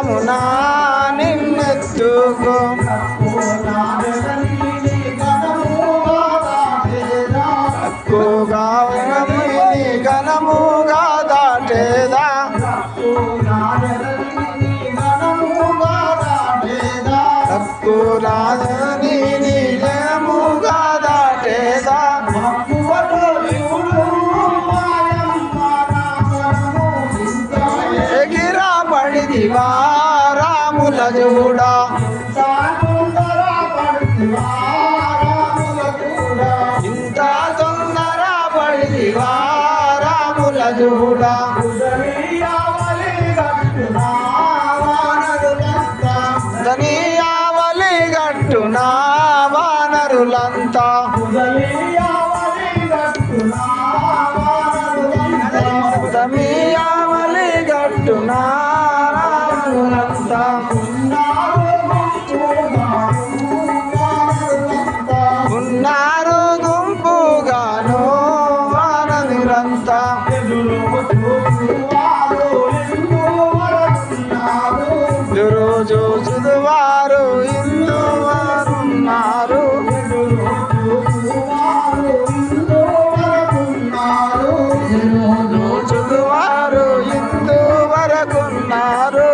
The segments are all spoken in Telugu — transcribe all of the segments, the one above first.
ఘనమునా నిన్నెత్తుకో తక్కువగా ఘనముగా దాటేదా తక్కువని నిజముగా దాటేదా ఎగిరా పడిదివా రాముల చూడా ఇంత తొందర పడిదివా రాముల చూడా ధనియావలి గట్టునా వానరులంతా ధనియావలి గట్టునా వానరులంతా ఉన్నారు గుంపుగాను వానరులంతా చూచుదువారు ఇందువారున్నారు చూచుదువారు ఇందు వరకున్నారు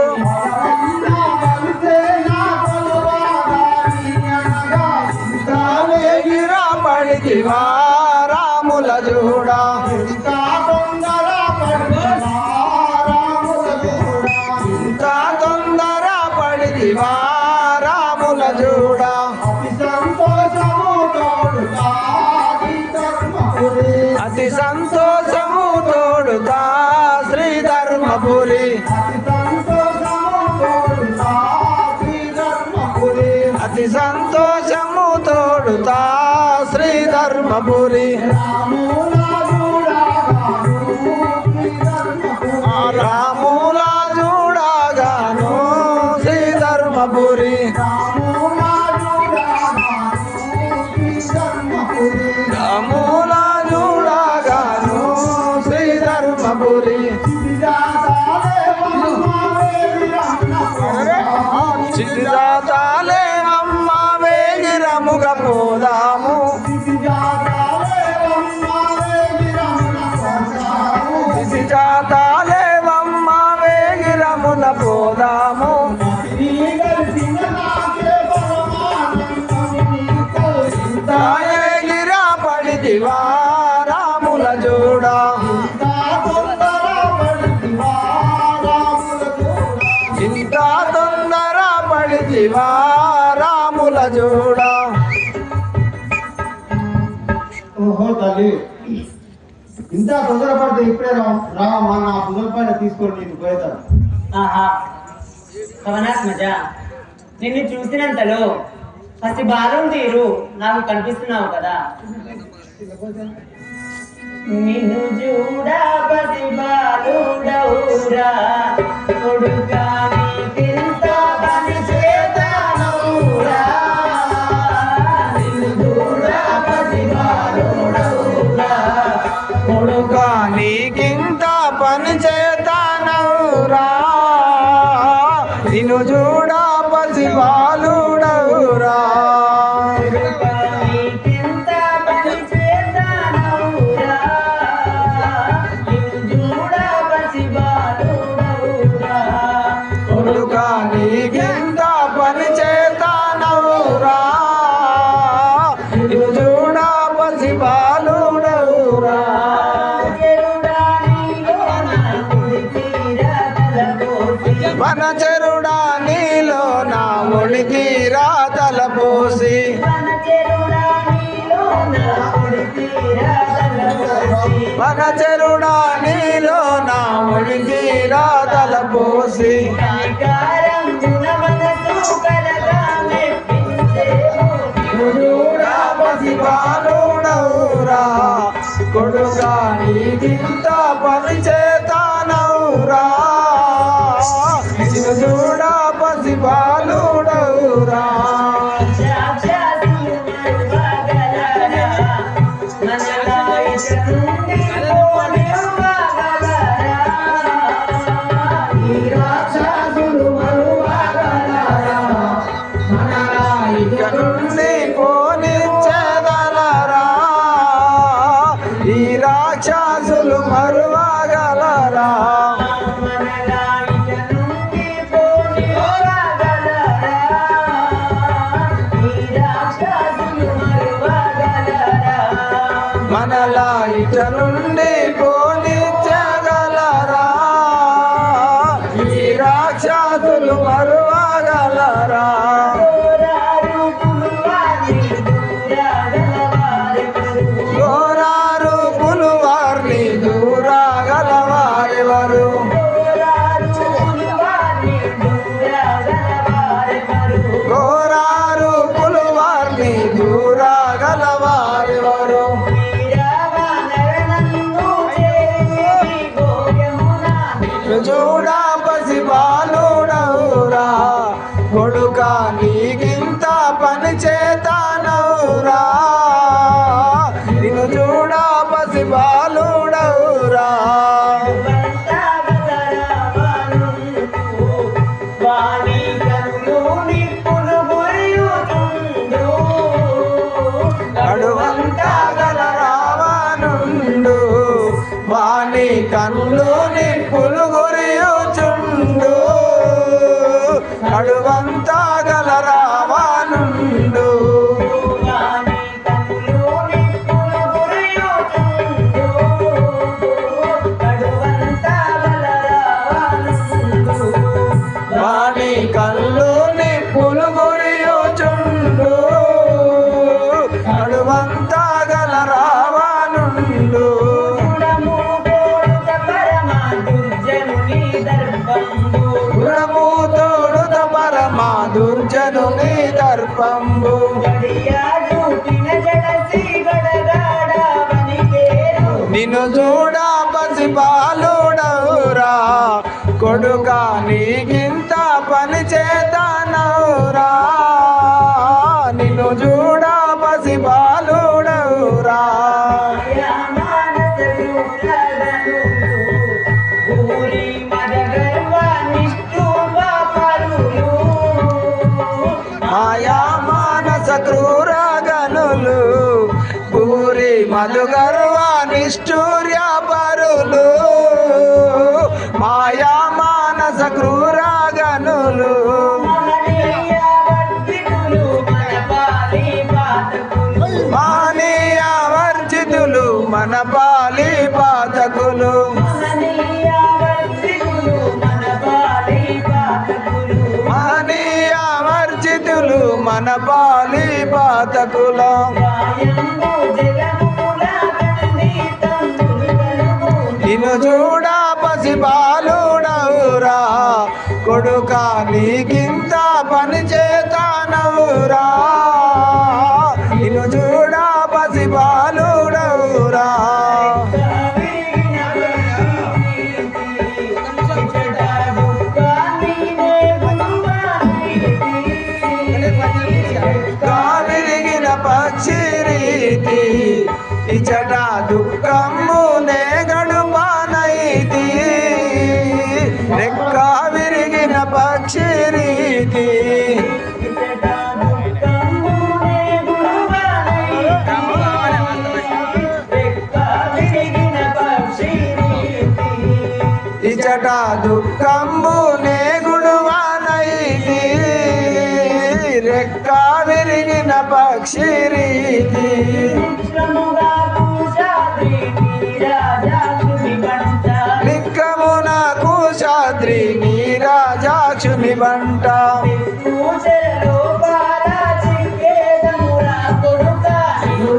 ఎగిరా పడిదివా రాముల చూడా రాముల చూడా అతి సంతోషము తోడుతా శ్రీ ధర్మపురి అతి సంతోషము తోడుతా శ్రీ ధర్మపురి రాముల చూడగాను శ్రీ ధర్మపురి రాముల చూడగాను శ్రీ ధర్మపురి చిటిజాతాలేమమ్మ వేగిరముగ పోదాము చిటిజాతాలేమమ్మ వేగిరమున పోదాము గిరా పడిదివా రాముల చూడా ఇంత తొందర పడిదివా రాముల చూడా ఓహో తల్లి ఇంత తొందరపడితే ఇప్పుడే రామ నా బుధల పైన తీసుకొని నేను పోయేతాను. ఆహా పవనాత్మజ, నిన్ను చూసినంతలో పసి బాలం తీరు నాకు కనిపిస్తున్నావు కదా. నిన్ను చూడా పసి బాలుడవురా కొడుకా నీకింత పని చేతనవురా. నిన్ను చూడా పసి బాలుడవురా కొడుకా నీకింత పని చేతనవురా. నిన్ను చూడా పసి బాలుడవురా. కొడుకా నీకింత పని చేతనవురా. నిన్ను చూడా పసి బాలుడవురా. వనచరుడా నీలో నా ఒడితీరా తలపోసి. వనచరుడా నీలో నా ఒడితీరా తలపోసి. పసి బాలుడవురా. కొడుకా నీకింత పని చేతనవురా. నిన్ను చూడా పసి బాలుడవురా. రాక్షసులు నుండి పోనిచ్చగలరా ఈ రాక్షసులు మరువగలరా ఘోరారు పులువార్ని దూరగలవారెవరు ఘోరారు పులువార్ని దూరగలవారెవరు చూడా పసి బాలుడవురా కొడుక నీకింత పని చేతానవురా నిన్ను చూడా పసి బాలుడవురా అడువంతా గల రావణుండు వాణి కన్నులు నిప్పులు గురియుచుండు అడువంతా గల రావణుండు వాణి కన్నులు నిప్పులు గురియుచుండు అడువంతా గల రావణుండు గుణముతోడుత పరమా దుర్జనుని దర్పంబు నిన్ను చూడా పసి బాలుడవురా కొడుక నీకింత పని చేతానవురా నిన్ను చూడా పసి బాలుడవురా మాయా మానస క్రూర గనులు పూరి మధుగర్వ నిష్ఠూర్య పరులు మాయా మానస క్రూర గనులు మానీయ వర్జితులు మన పాలి పాతకులు మానీయ వర్జితులు మన పాలి పాతకులం నిన్ను చూడా పసి బాలుడవురా కొడుక నీకింత పని చేతానవురా నిన్ను చూడా పసి బాలుడవురా కావిరిగిన పక్షి రీతి ఇచట దుఃఖమునే గడుపానైతి రెక్క విరిగిన పక్షి రీతి ఇచట దుఃఖమునే గుడువానైతి రెక్క విరిగిన పక్షి రీతి నిక్కమున కుశాద్రి నీరాజాక్షుని బంట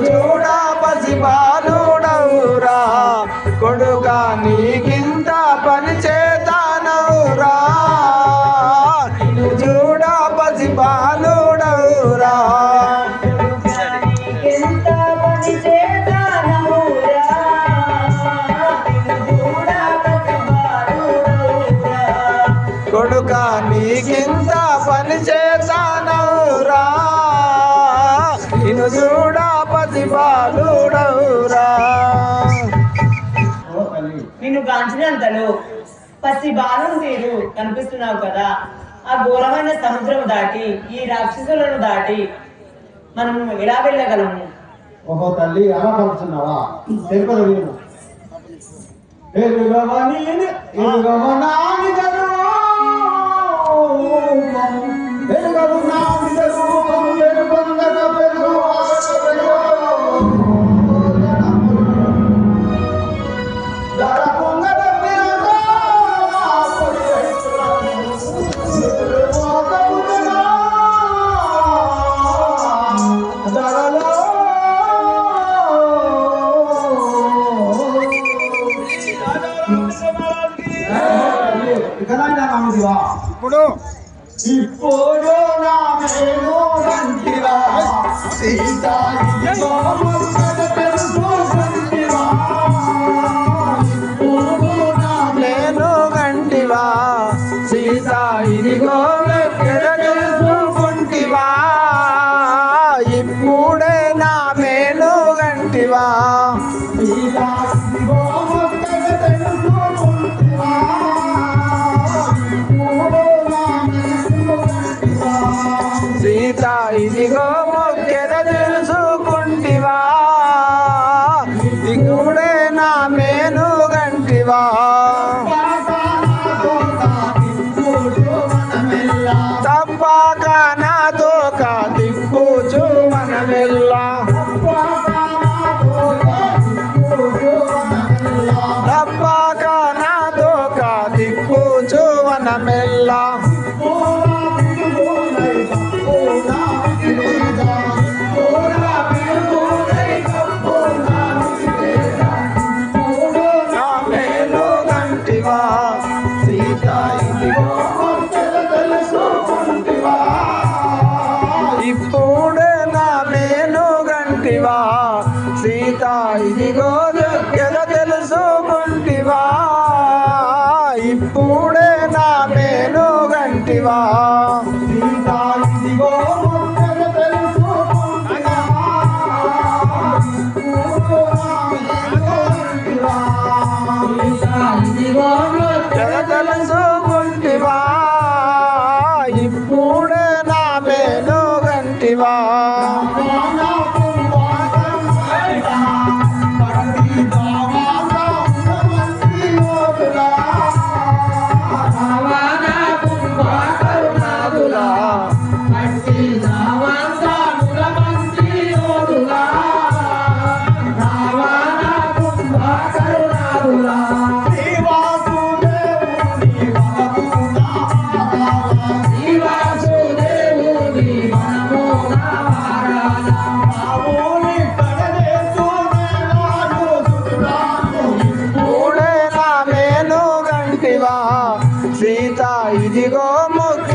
చూడా పసి బాలుడవురా కొడుక నీకింత పని చేతానవురా చూడా పసి బాలుడవురా కొడుక నీకింత పని చేతానవురా నిన్ను చూడా పసి బాలుడవురా నిన్ను కాంచినంతలో పసి బాలుని తీరు కనిపిస్తున్నావు కదా ఆ ఘోరమైన సముద్రం దాటి ఈ రాక్షసులను దాటి మనం ఎలా వెళ్ళగలము? ఓహో తల్లి అలా పలుకుతున్నావా తెలుపదు నేను ఇప్పుడు నా మేలు గంటివా సీత ఇదిగో ముచ్చట తెలుసుకుంటివా ఇప్పుడు నా నేను గంటివా సీత ఇదిగో ఎక్కడ తెలుసుకుంటివా ఇప్పుడే నా మేలు గంటివా సీత ఇదిగో ముచ్చట తెలుసుకుంటివా సీత ఇదిగో మొక్కెద తెలుసుకుంటివా ఇప్పుడే నా మేలు గంటివా తప్పక నాతో దిక్కుచు మనమెల్లా తప్పక నాతో దిక్కుచు మనమెల్లా నా మేలు గంటివా సీత ఇదిగో మొక్కెద తెలుసుకుంటివా ఇప్పుడే నా మేలు గంటివా సీత ఇదిగో ఎద తెలుసుకుంటివా ఇప్పుడే నా మేలు గంటివా సీత ఇదిగో ముచ్చట తెలుసుకుంటివా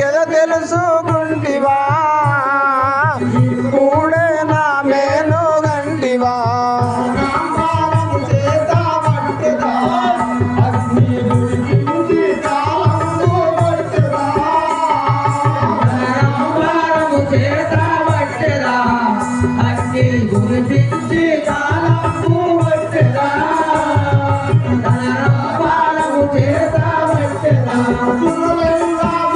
ఎద తెలుసుకుంటివా ఇప్పుడే నా మేలు గంటివా ఇప్పుడే నా మేలు గంటివా సీత ఇదిగో మొక్కెద తెలుసుకుంటివా ఇప్పుడే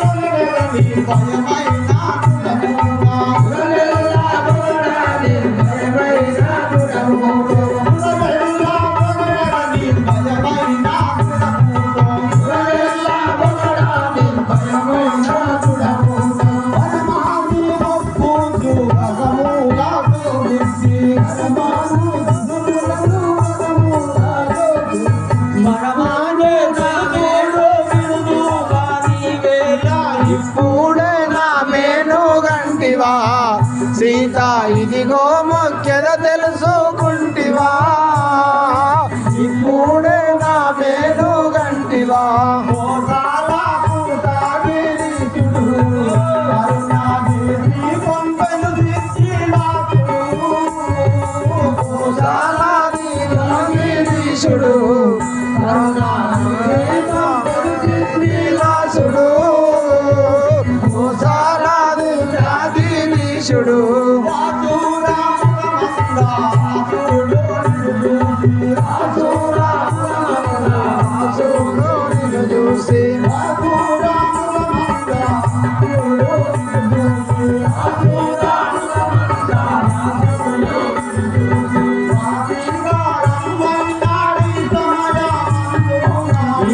నా మేలు గంటివా ఇప్పుడే నా మేలు గంటివా సీత ఇదిగో మొక్కెద తెలుసుకుంటివా ఇప్పుడే నా మేలు గంటివా గిరీశుడు లీలాసుడు గిరీశుడు చూసి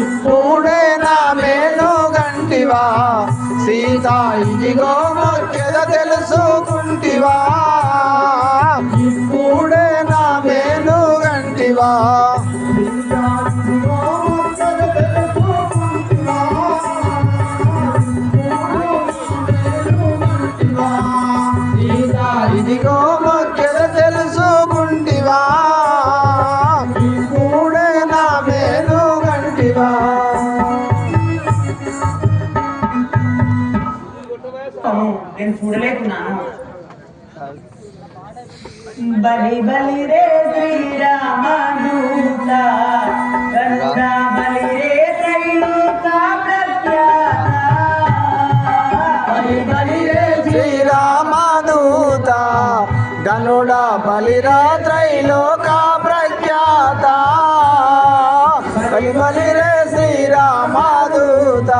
ఇప్పుడే నా మేలు గంటివా సీత ఇదిగో మొక్కెద తెలుసుకుంటివా ఇప్పుడే నా మేలు గంటివా సీత ఇదిగో మొక్కెద తెలుసుకుంటివా ఇప్పుడే నా మేలు గంటివా నేను చూడలేకున్నాను. బలి బలి రే శ్రీరామదూత గరుడా బలి రే త్రైలోక ప్రఖ్యాత బలి బలి రే శ్రీరామదూత గనుడ బలిరా త్రైలోక ప్రఖ్యాత బలి బలి రే శ్రీరామదూత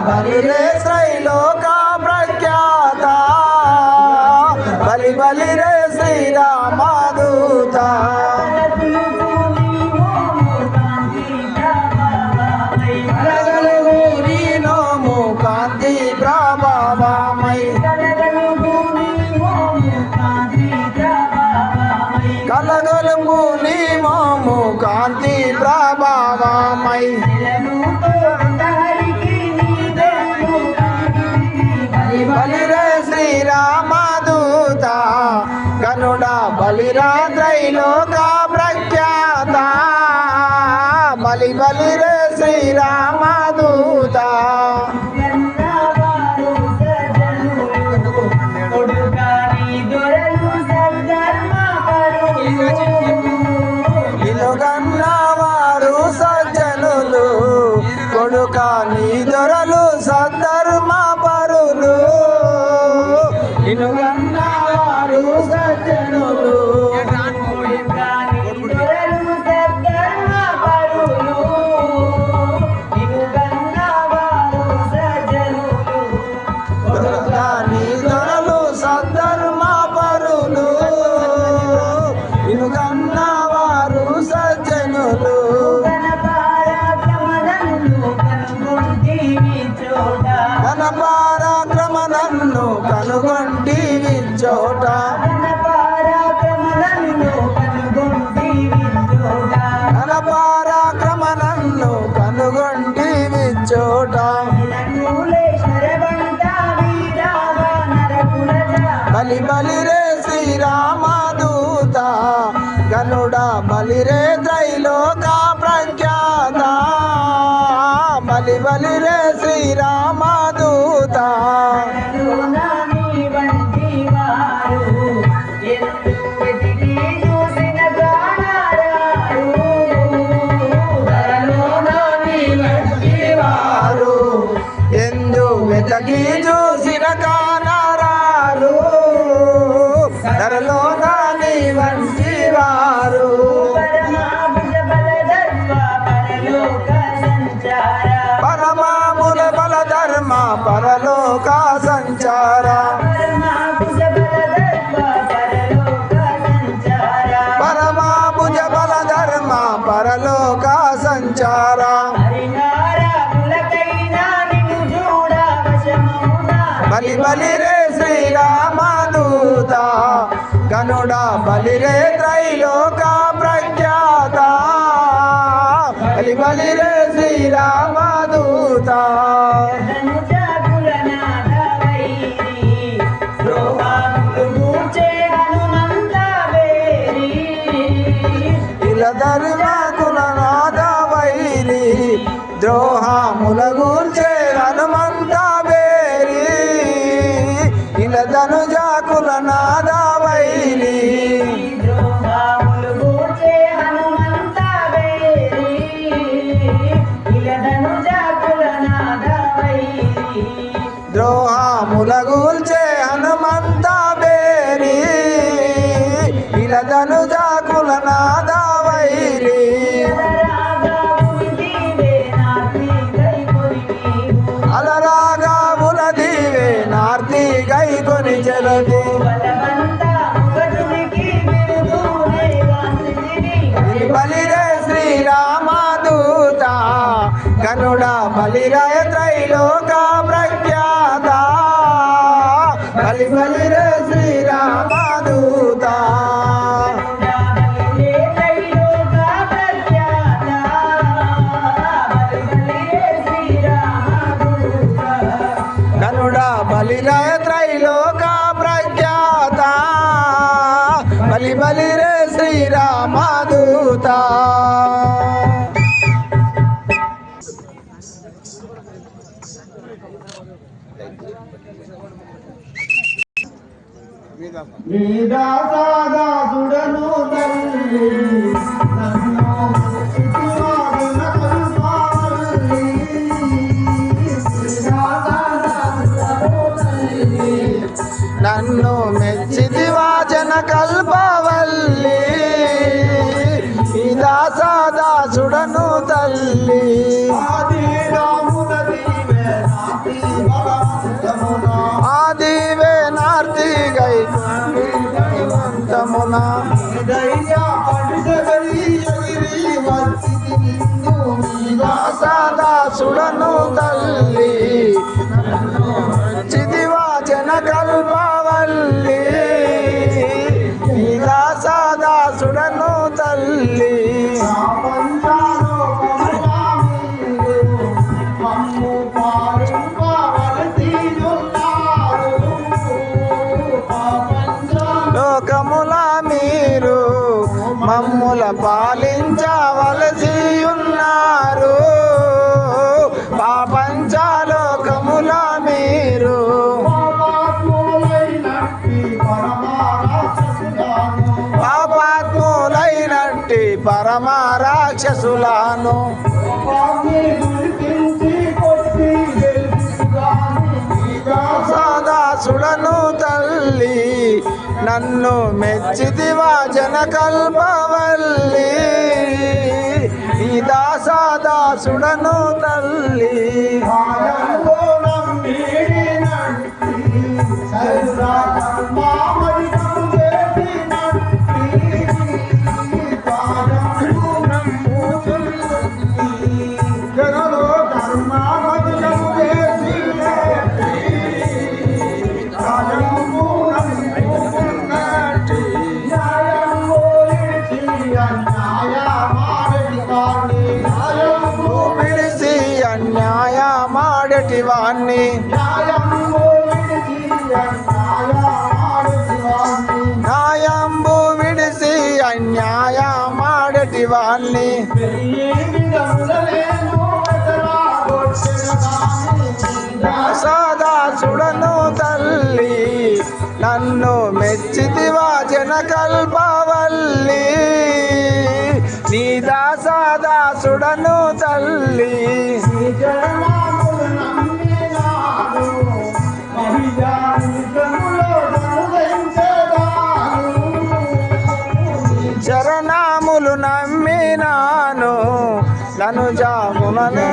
బలి రే శ్రీలోక ప్రఖ్యాత బలి బలి రే శ్రీరామదూత కలగలుగుని నోము కాంతి ప్రభావమై కలగలుగుని మోము కాంతి ప్రభావమై బలి రే శ్రీరామదూత గనుడ బలిరా త్రైలోక ప్రఖ్యాత బలి బలి రే శ్రీరామదూత ఇలుగన్నవారు సజ్జనులు కొడుక నీ దొరలు సద్ధర్మ పరులు ఇలుగన్నవారు సజ్జనులు నీ దొరలు సద్ధర్మ పరులు ఇలుగన్నవారు సజ్జనులు మన పరాక్రమ నన్ను కనుగొంటివి చోట మన పరాక్రమ నన్ను కనుగొంటివి చోట బలి బలి రే శ్రీరామదూత గనుడ బలి రే త్రైలోక ప్రఖ్యాత బలి బలి రే శ్రీరామదూత ఎందు వెతకి చూసిన కానరారు ధరలో నాని వంటి వారు పరమాముల బల ధర్మ పరలోక సంచార పరమాభుజ బల ధర్మ పరలోక సంచార బలి బలి రే శ్రీరామదూత గనుడ బలి రే త్రైలోక ప్రఖ్యాత బలి బలి రే శ్రీరామదూత ఇలా ధర్మకుల నాద వైరి ద్రోహముల గూర్చే హనుమంత బేరి ఇలా ధనుజాకుల నాద వైరి ద్రోహముల గూల్చే హనుమంత బేరి ఇలా ధనుజాకుల నాద వైరి అలరాగాముల దీవే నార్తి గై కొని చెలది బలి రే శ్రీరామదూత గనుడ బలి రే త్రైలోక ప్రఖ్యాత బలి బలి రే శ్రీరామదూత బలి బలి రే శ్రీరామదూత దాసుడను తల్లి నన్ను మెచ్చితి వాచన కల్పవల్లి దాసుడను తల్లి ఆదివే నార్తి గై వంతమునా దాసుడను తల్లి చిదివాచన కల్పవల్లి దాసుడను తల్లి లోకముల మీరు మమ్ముల పాలించవలసి ఉన్నారు పాపంచలోకముల మీరు పాపాత్ములైనట్టి పరమ రాక్షసులను దాసుడను తల్లి నన్ను మెచ్చితి వాచన కల్పవల్లి దాసుడను తల్లి విడిసి అన్యాయ మాడటి వాణ్ణి న్యాయంబు విడిసి అన్యాయ మాడటి వాణ్ణి దాసుడను తల్లి నన్ను మెచ్చితి వాచన కల్పవల్లి నీ దాసుడను తల్లి శరణాములు నమ్మినాను నన్ను జామునను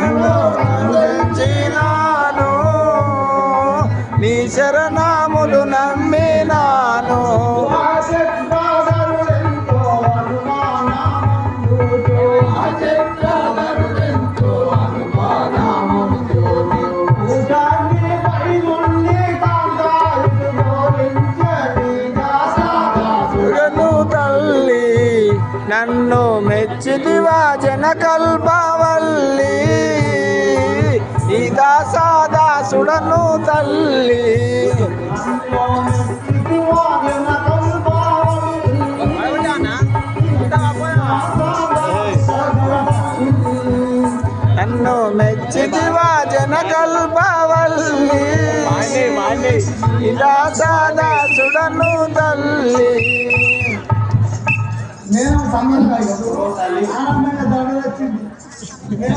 నీ శరణాములు నమ్మినాను తల్లి నన్ను మెచ్చితి వాచన కల్పవల్లి ఈ దాసుడను తల్లి నన్ను మెచ్చితి వాచన కల్పవల్లి ఈ దాసుడను తల్లి నేను ఆనందంగా దండ వచ్చింది నేను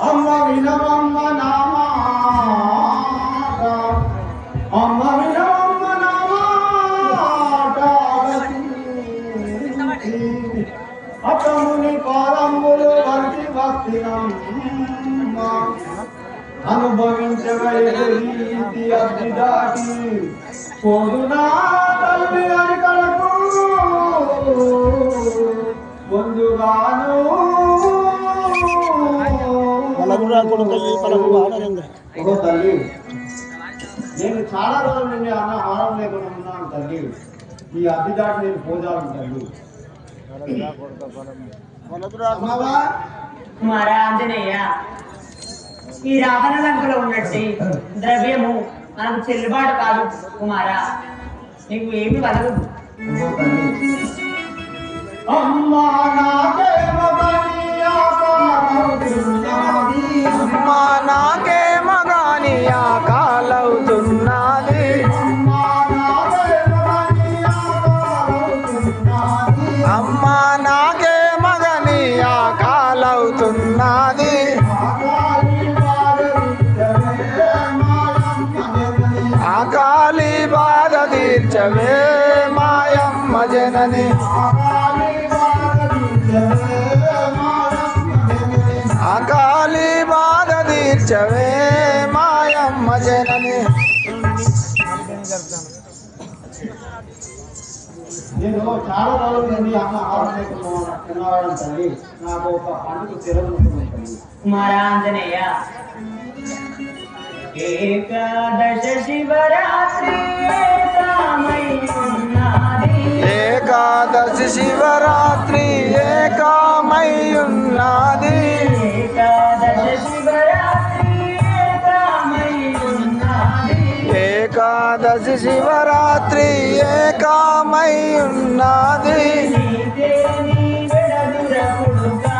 అమ్మ వినవమ్మ నామాట అమ్మ వినవమ్మ నామాట అతముని పాదములు భక్తి భక్తినమ్మ అనుభవించగలిగి అగ్ని దాటి పోదునా తల్లి అని కలకు పొందుగాను తల్లి నేను చాలా రోజుల నుండి ఆహారం లేకుండా ఉన్నాను తల్లి ఈ అగ్ని దాటి నేను పోదాను తల్లి కుమార ఆంజనేయ ఈ రావణ లంకలో ఉన్నట్టు ద్రవ్యము మనకు చెల్లుబాటు కాదు కుమారా, నీకు ఏమి కలగదు. అమ్మా నాకేమో గాని ఆకలవుతున్నది. అమ్మా నాకేమో గాని ఆకలవుతున్నది. ఆకాలి బాధ తీర్చవే మాయమ్మ జనని. ఆకాలి బాధ తీర్చవే మాయమ్మ జనని. నేను చాలా రోజుల నుండి అన్న ఆరోగ్యం తల్లి, నాకు ఒక పండుగ తెరవుతుంది తల్లి. కుమారా ఆంజనేయ, ఏకాదశ శివరాత్రి ఏకామై ఉన్నది. ఏకాదశి శివరాత్రి ఏకామై ఉన్నది. ఏకాదశ శివరాత్రి ఏకామై ఉన్నది. ఏకాదశి శివరాత్రి ఏకామై ఉన్నది. నీకే నీ వెడదుర కొడుకా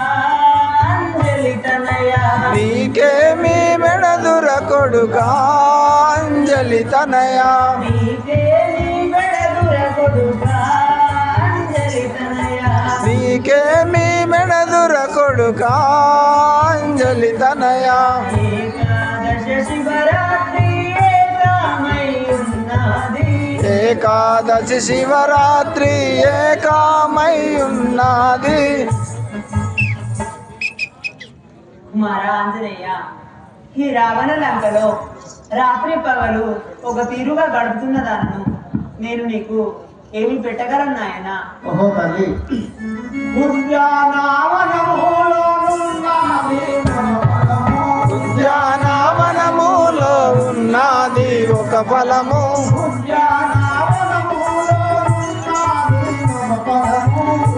అంజలి తనయా. నీకే మీ మెడదుర కొడుకా అంజలి తనయా. నీకే నీ వెడదుర కొడుకా అంజలి తనయా. నీకే మీ మెడదుర కొడుకా అంజలి తనయా. ఏకాదశ శివరాత్రి ఏకామై ఉన్నది. ఏకాదశి శివరాత్రి ఏకామై ఉన్నది. కుమారా ఆంజనేయ, ఈ రావణ లంకలో రాత్రి పగలు ఒక తీరుగా గడుపుతున్న దాన్ని నేను నీకు ఏమి పెట్టగలను నాయన? ఓహో తల్లి, ఉద్యానవనములో ఉన్నది ఒక ఫలము.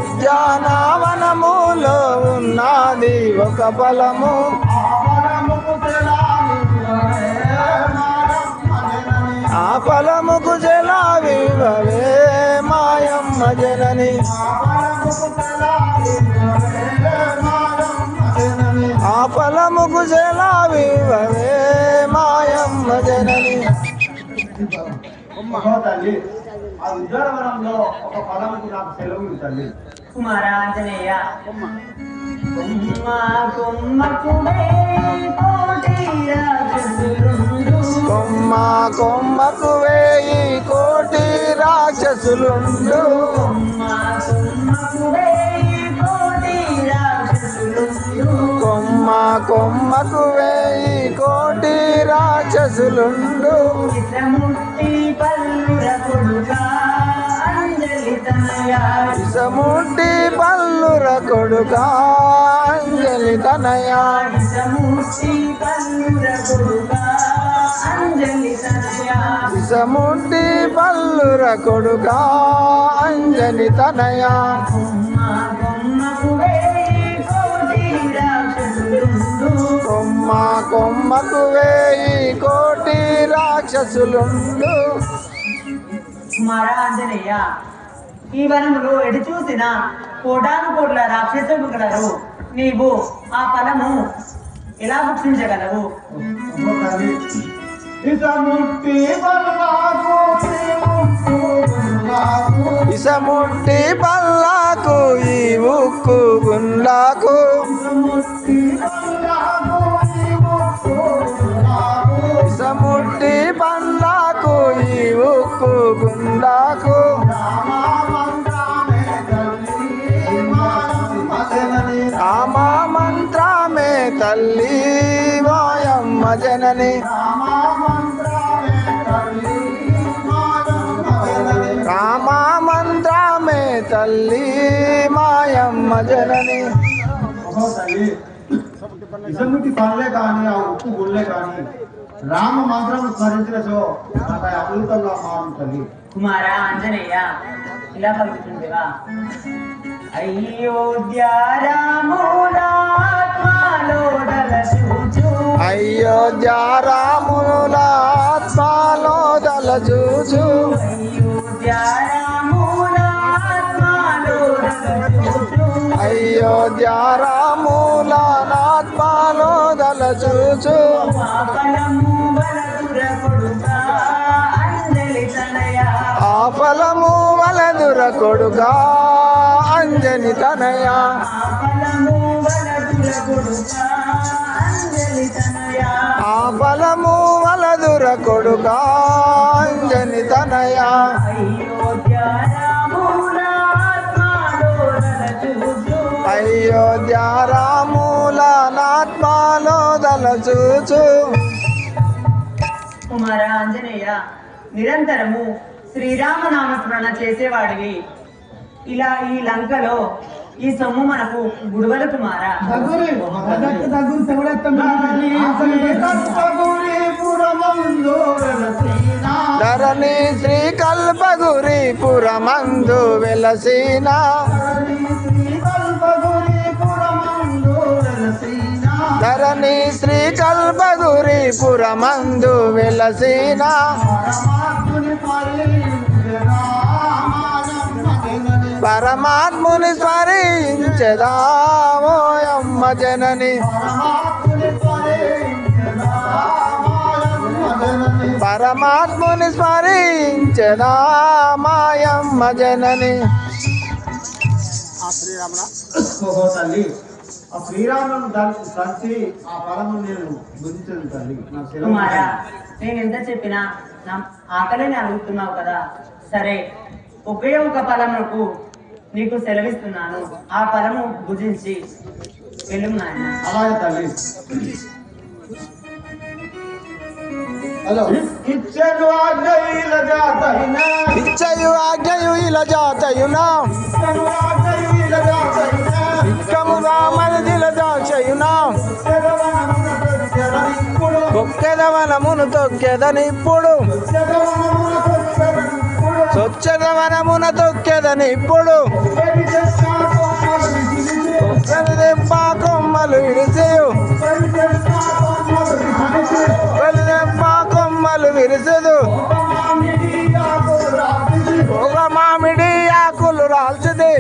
ఉద్యానవనములో ఉన్నది ఒక ఫలము. ఆ ఫలముకు జలావివే మాయమ్మ జనని. ఆ ఫలముకు జలావివే మాయమ్మ జనని. ఓహో తల్లి, ఆ ఉద్యానవనంలో ఒక ఫలముకు నాకు సెలవు తల్లి. కుమారా ఆంజనేయ, కొమ్మకుడే కోటి రాక్షసులుండు. కొమ్మ కొమ్మకు వేయి కోటి రాక్షసులుండు. కొమ్మ కొమ్మకు వేయి కోటి రాక్షసులుండు. విషముట్టి పల్లుర కొడుకా అంజలి తనయా. విషముట్టి పల్లుర కొడుకా అంజలి తనయా. విషముట్టి పల్లుర కొడుకా అంజలి తనయా. విషముట్టి పల్లుర కొడుకా అంజలి తనయా. కొమ్మ కొమ్మకు వేయి కోటి రాక్షసులుండు. కుమారా ఆంజనేయ, ఈ వనములో ఎటు చూసిన కోటాను కోట్ల రాక్షసులు గలరు. నీవు ఆ ఫలము ఎలా భక్షించగలవు? ఇసముట్టి పల్లాకు ఈ ఉక్కు గుండ్లాకు. ఇసముట్టి పల్లాకు ఈ ఉక్కు గుండ్లాకు. రామా మంత్రమే తల్లి మాయమ్మ జనని. రామా మంత్రమే తల్లి మాయమ్మ జనని. ఇసముటి పనులే కానీ ఆ ఉప్పు గుళ్ళే కానీ రామ మంత్రం స్మరించిన సో నాకు అద్భుతంగా మారుతుంది. కుమారా ఆంజనేయ, ఇలా పలుకుతుండేవా? అయోధ్య రాములాత్మలో దలచూచు. అయోధ్య రాముల నాత్మాలో దలచూచు అయోధ్య రాముల నాత్మాలో దలచూచు ఆ ఫలము వలదుర కొడుగా అంజని తనయ ఆ ఫలము వలదుర కొడుగా అంజని తనయ అయోధ్య రాముల నాత్మాలో దలచూచు. కుమార ఆంజనేయ, నిరంతరము శ్రీరామనామస్మరణ చేసేవాడివి. ఇలా ఈ లంకలో ఈ సొమ్ము మనకు గుడువల కుమార. ధరణి శ్రీ కల్పగురి పురమందు వెలసిన ధరణి శ్రీ కల్పగురి పురమందు వెలసిన పరమాత్ముని స్మరించదామోయమ్మ జనని పరమాత్ముని స్మరించదామాయమ్మ జనని. ఓహో తల్లి, ఆ శ్రీరామును తలిచి ఆ ఫలము నేను భుజించను తల్లి. నా కుమార, నేను ఎంత చెప్పినా నా ఆకలిని అడుగుతున్నావు కదా. సరే, ఒకే ఒక ఫలముకు నీకు సెలవిస్తున్నాను. ఆ ఫలము భుజించి వెళ్ళు నాయన. అలాగే తల్లి. ఇచ్చయు ఆజ్ఞయు ఇలా జాతయునా ఇక్కము రామదిల దాచయునా ఒక్కెదవనమును తొక్కెదనిప్పుడు స్వచ్ఛదవనమున తొక్కెదనిప్పుడు దెబ్బ కొమ్మలు విరిసేయు దెబ్బ కొమ్మలు విరిసదు ఒక మామిడి ఆకులు రాల్చుది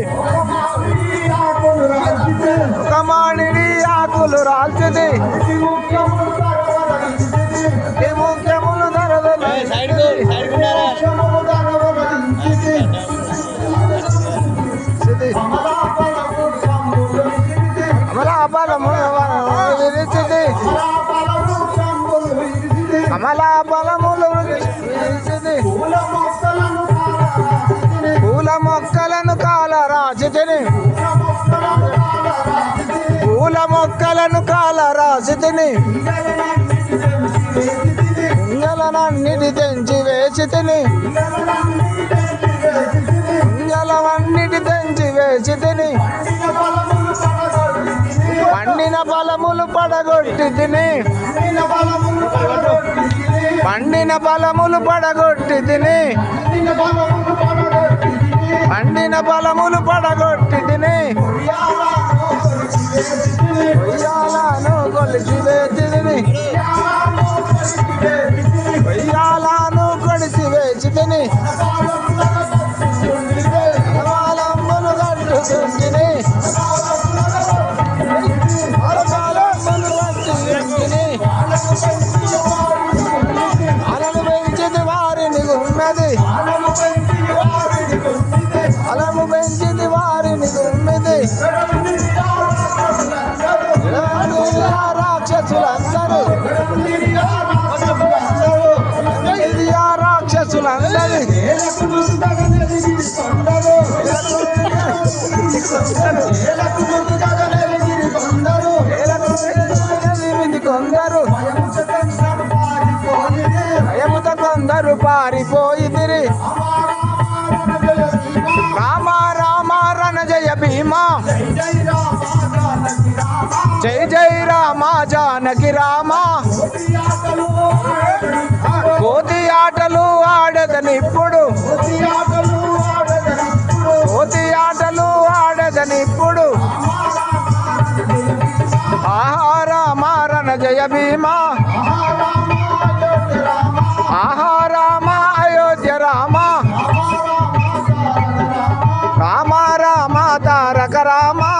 ఒక మామిడి ఆకులు రాల్చుది ముఖ్యములు ధరదలు కమలా బలములు విరిచిది పూల మొక్కలను కాల రాసితిని పూల మొక్కలను కాల రాసితిని ఇంజలనన్నిటి తెంచి వేసి తిని ఇంజలవన్నిటి తెంచి వేసి తిని పండిన ఫలములు పడగొట్టి తిని పండిన ఫలములు పడగొట్టి తిని పండిన ఫలములు పడగొట్టి తిని ఉయ్యాలను కొలిచి వేసి తిని ఉయ్యాలను కొలిచి వేసి తిని వాళ్ళమ్మలు కట్టుకుంటిని అలను పెంచింది వారిని గుమ్మెది అలము పెంచింది వారిని గుమ్మెది రాక్షసులందరూ ఇది ఆ రాక్షసులందరి కొందరు భయముత కొందరు పారిపోయిదిరి రామ రామ రణ జయ భీమా జై జై రామ జానకి రామ కోతి ఆటలు ఆడదనిప్పుడు కోతి ఆటలు ఆడదనిప్పుడు ఆహా రామ రణ జయ భీమా రామా